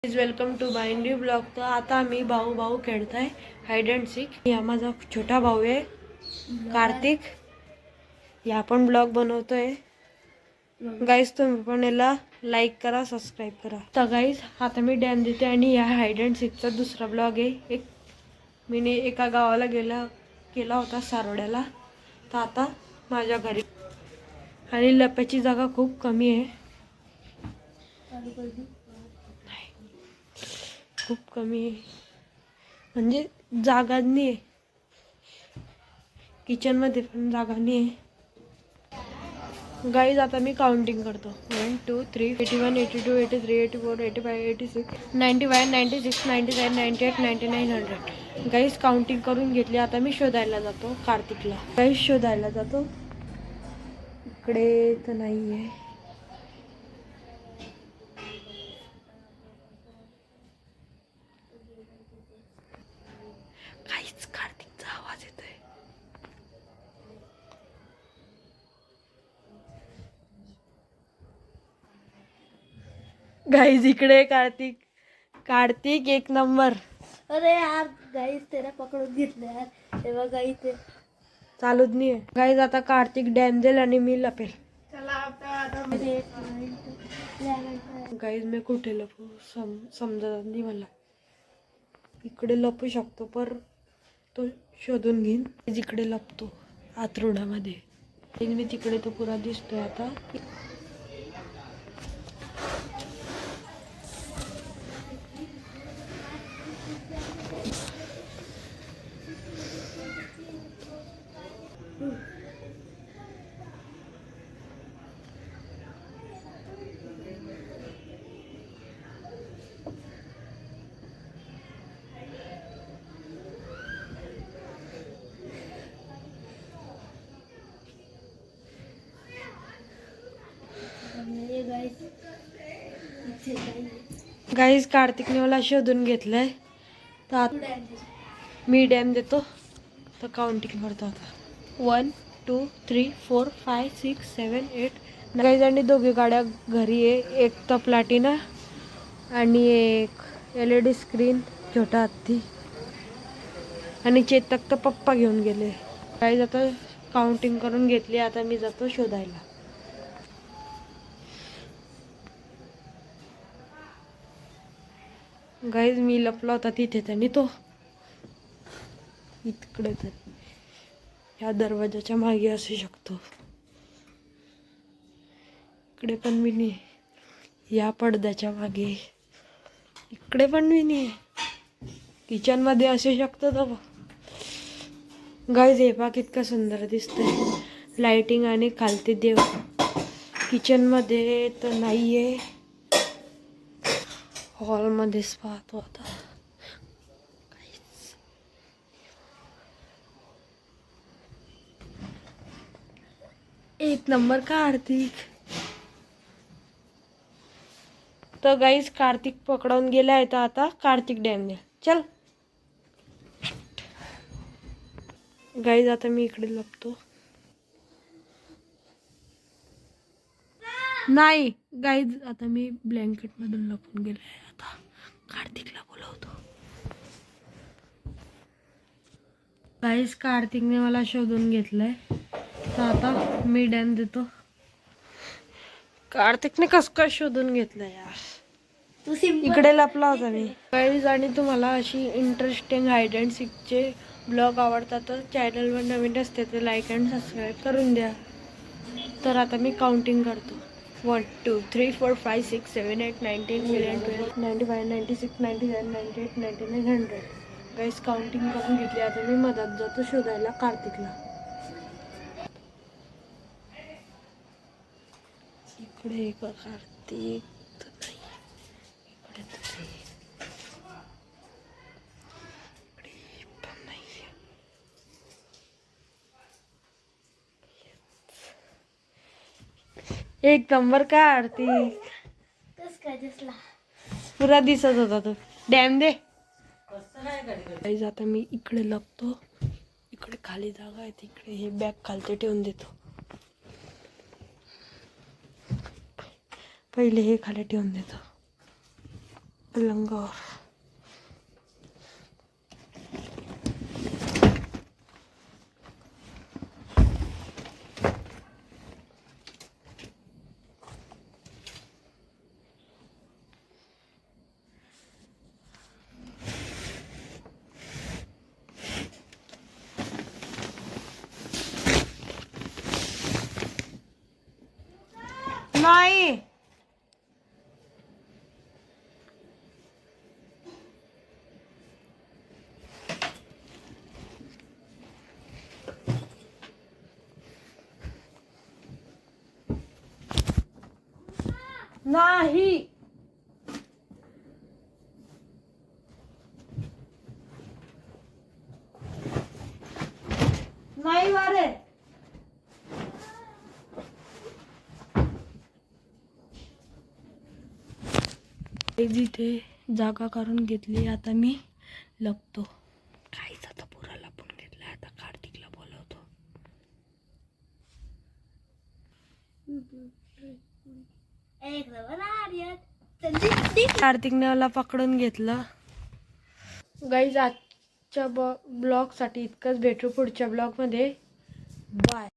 Welcome to my new blog. तर आता मी भाऊ खेळताय हाइड अँड सीक। हा माझा छोटा भाऊ आहे कार्तिक। या पण ब्लॉग बनवतोय। गाइस तुम्ही पण याला लाईक करा, सबस्क्राइब करा। तर गाइस आता मी डॅम देते आणि या हाइड अँड सीकचा दुसरा ब्लॉग आहे। मी एका गावाला गेला होता सारोड्याला। तर आता माझ्या घरी आणि लपायची जागा खूप कमी आहे, खूप कमी आहे, म्हणजे जागा नाही आहे। किचन मध्ये पण जागा नाही आहे। गाइस आता मी काउंटिंग करतो 1 2 3 81 82 83 84 85 86 91 96 97 98 99 100। गाइस काउंटिंग करून घेतली। आता मी शोधायला जातो कार्तिकला। गाइस शोधायला जातो, इकडे तर नाहीये। काहीच कार्तिकचा आवाज येतोय। गाइस इकडे कार्तिक एक नंबर। अरे यार गाइस तेरा पकडून घेतलं यार। तेव्हा गाइस ते चालूच नाही आहे। गाइस आता कार्तिक डॅम देईल आणि मी लपेल। गाइस मी कुठे लपू समजत नाही मला। इकडे लपू शकतो पर तो शोधून घेईन। जिकडे लपतो आतरुडामध्ये मी तिकडे तो पुरा दिसतोय आता। गाइस कार्तिकने मला शोधून घेतलंय। तर मी डॅम देतो तर काउंटिंग करतो आता 1 2 3 4 5 6 7 8। गाइस आणि दोघी गाड्या घरी आहे। एक तर प्लॅटिना आणि एक LED स्क्रीन छोटा हत्ती आणि चेतक तर पप्पा घेऊन गेले। गाइस आता काउंटिंग करून घेतली। आता मी जातो शोधायला। गाइस मी लपला होता तिथे त्यांनी तो इकडे तर या दरवाजाच्या मागे असू शकतो। इकडे पण मी नाही, या पडद्याच्या मागे इकडे पण मी नाही, किचन मध्ये असू शकतो तो। गाइस हे पहा कितका सुंदर दिसतंय लाइटिंग आणि खालती देव। किचन मध्ये तर नाहीये, हॉल मध्येच पाहतो आता। एक नंबर कार्तिक। तर गाइस कार्तिक पकडून गेलाय। तर आता कार्तिक डॅम दे चल। गाइस आता मी इकडे लपतो। नाही गाइस आता मी ब्लँकेट मधून लपून गेलाय। आता कार्तिकला बोलवतो। गाइस कार्तिकने मला शोधून घेतलंय। तर आता मी डॅम देतो। कार्तिकने कस काय शोधून घेतलं यार। इकडे लपला होता मी। गाइस आणि तुम्हाला अशी इंटरेस्टिंग हाइड अँड सीकचे ब्लॉग आवडतात तर चॅनलवर नवीन असते तर लाईक अँड सबस्क्राईब करून द्या। तर आता मी काउंटिंग करतो 1 2 3 4 5 6 7 8 9 10 11 12 95 96 97 98 99 100। गाइस काउंटिंग करून घेतली। आता मी मदत जातो शोधायला कार्तिकला। इकडे एक कार्तिक तर नाही, इकडे तर इकडे पण नाही। एक नंबर कार्तिक कस काय दिसला? पुरा दिसत होता तो। डॅम दे। गाइस आता मी इकडे लपतो। इकडे खाली जागा आहे, तिकडे हे बॅग खालती ठेवून देतो। पहिले हे खाली ठेवून देतो। पलंगावर. नाही नाही नाही वारे. जिथे जागा काढून घेतली आता मी लपतो. काहीच आता पुरा लपून घेतला. आता कार्तिकला बोलवतो. कार्तिकने मला पकडून घेतलं. गाईज आजच्या ब्लॉगसाठी इतकंच. भेटू पुढच्या ब्लॉगमध्ये. बाय.